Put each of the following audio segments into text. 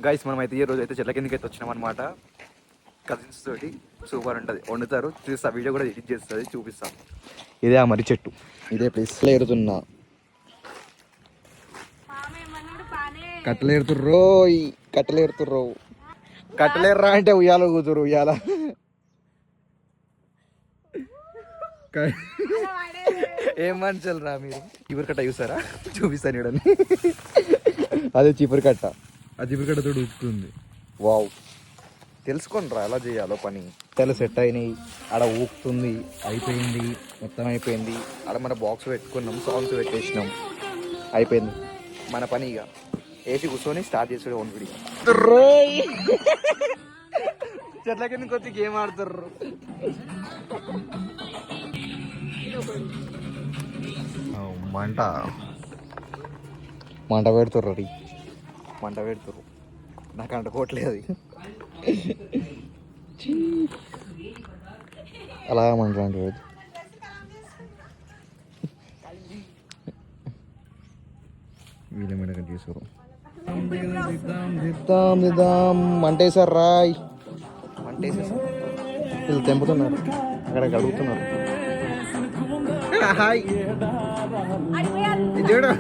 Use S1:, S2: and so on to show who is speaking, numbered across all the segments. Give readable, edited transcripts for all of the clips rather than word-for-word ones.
S1: Guys మనం అయితే ఈ రోజు అయితే చెట్ల కిందకి అయితే వచ్చినాం అనమాట. కజిన్స్ తోటి సూపర్ ఉంటుంది, వండుతారు. చూస్తా, వీడియో కూడా ఎడిట్ చేస్తుంది, చూపిస్తాం. ఇదే ఆ మర్రి చెట్టు, ఇదే ప్లేస్లో ఏరుతున్నా. కట్టలేరుతుర్రో, కట్టలేరుతుర్రో. కట్టలేరురా అంటే ఉయ్యాల కూతురు, ఉయ్యాల. ఏం మనుషులు రా మీరు. చీపురు కట్ట చూసారా? చూపిస్తాను చూడండి. అదే చీపురు కట్ట. ఆ చీపురు కట్టతో ఉడుకుతుంది. వావ్, తెలుసుకోండి రా ఎలా చేయాలో పని. తెల్ల సెట్ అయినాయి, ఆడ ఊపుతుంది, అయిపోయింది, మొత్తం అయిపోయింది. ఆడ మన బాక్స్ పెట్టుకున్నాం, సాంగ్స్ పెట్టేసినాం, అయిపోయింది మన పని. ఇక ఏసీ కూర్చొని స్టార్ట్ చేసాడు వండి. చెట్ల కిందకి వచ్చి గేమ్ ఆడుతుర్రు. మంట మంట పెడుతుర్రు, అది మంట పెడుతుర్రు. నాకు అంటుకోవట్లేదు అది. అలా మంట అంటే వీళ్ళ మీద చేసారు. మంట వేసారు రాయ్, మంట వేసేసారు. వీళ్ళు తెంపుతున్నారు, అక్కడ అడుగుతున్నారు. హాయ్ చూడు.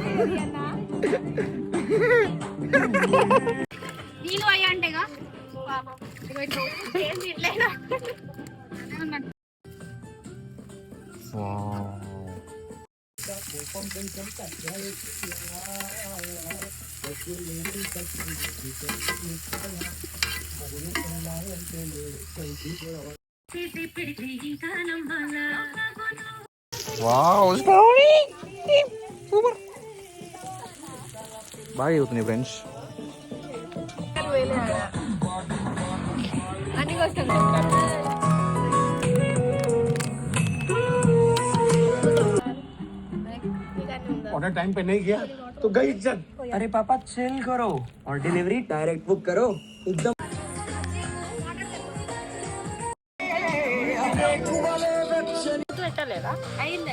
S2: నీళ్ళు అయ్యా అంటేగా
S1: బాగా అవుతుంది ఫ్రెండ్స్.
S3: ऑर्डर टाइम पे नहीं किया तो गई इज्जत। अरे पापा चिल करो और डिलीवरी डायरेक्ट बुक करो एकदम।
S2: పెట్టలేదా అయిందా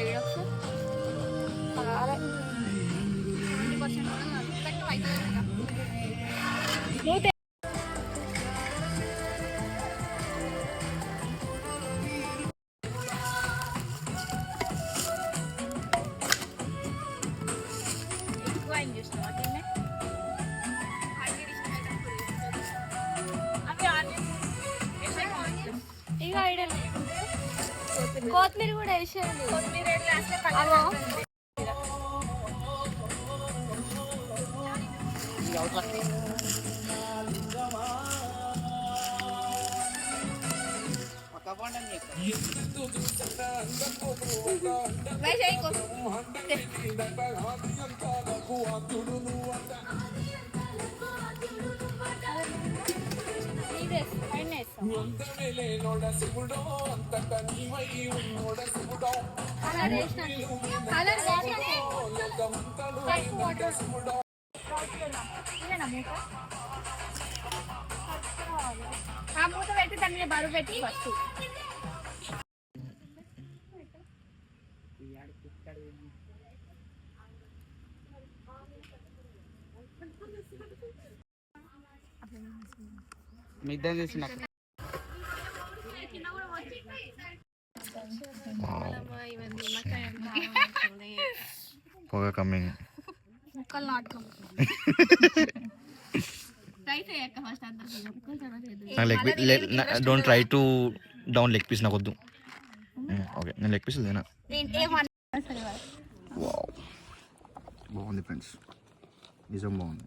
S2: కొత్తిమీర కూడా వేసేది. మూత పెట్టి దాని మీద బరువు పెట్టి ఫస్ట్
S3: మిగతా చేసిన
S1: పొగ కమ్మింగ్.
S2: ముక్కలు నాటకం.
S1: Don't try to down leg piece, నాకు వద్దు. ఓకే, నేను లెగ్ పీస్ తినా. బాగుంది ఫ్రెండ్స్, నిజం బాగుంది.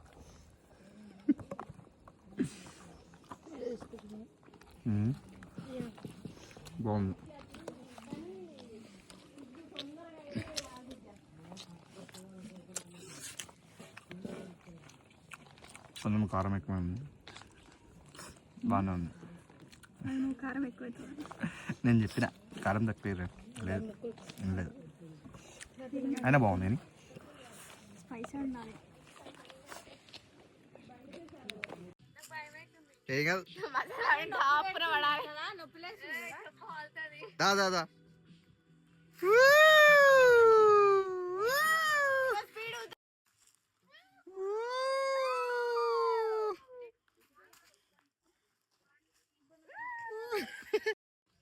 S1: బాగుంది. కొంచెం కారం ఎక్కువ ఉంది, బాగానే ఉంది.
S2: కారం ఎక్కువ
S1: నేను చెప్పిన కారం తక్కువ లేదు, లేదు అయినా బాగుంది.
S2: స్పైసీ ఉండాలి.
S1: దాదా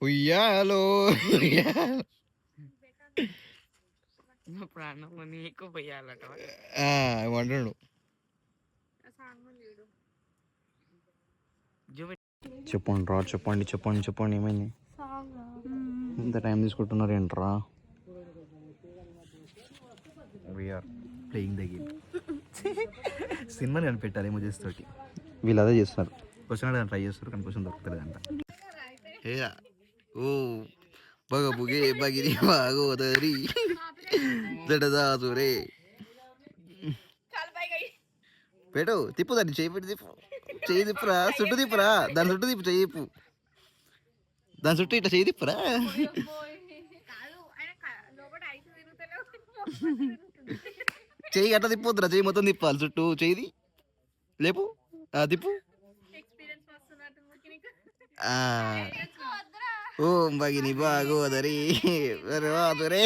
S1: ఉయ్యాలో ఉయ్యాలో.
S3: ప్రాణం నీకు పోయాలట
S1: ఏమంటాడు చెప్పండి రా చెప్పండి చెప్పండి చెప్పండి ఏమైంది ఇంత టైం తీసుకుంటున్నారు ఏంట్రా వీఆర్ ప్లేయింగ్ ద గేమ్ సినిమాని కనిపెట్టాలి ఎమోజెస్ తోటి వీళ్ళు అదే చేస్తున్నారు క్వశ్చన్ అడగని ట్రై చేస్తారు కానీ క్వశ్చన్ దొరుకుతలేదంట ఏ ఓ బగ బుగే బగిరి బాగోదరి దడదాసురే పెట్టు తిప్పు దాన్ని చేయి పెట్టి తిప్పు చేయి తిప్పురా చుట్టూ తిప్పురా దాని చుట్టూ తిప్పు చేయి తిప్పు దాని చుట్టూ ఇట్లా చేయి తిప్పురా చెయ్యి అట్లా తిప్పొద్దురా చెయ్యి మొత్తం తిప్పాలి చుట్టూ చెయ్యి లేపు తిప్పు ఓం భగిని బాగోదరి బాగోదరే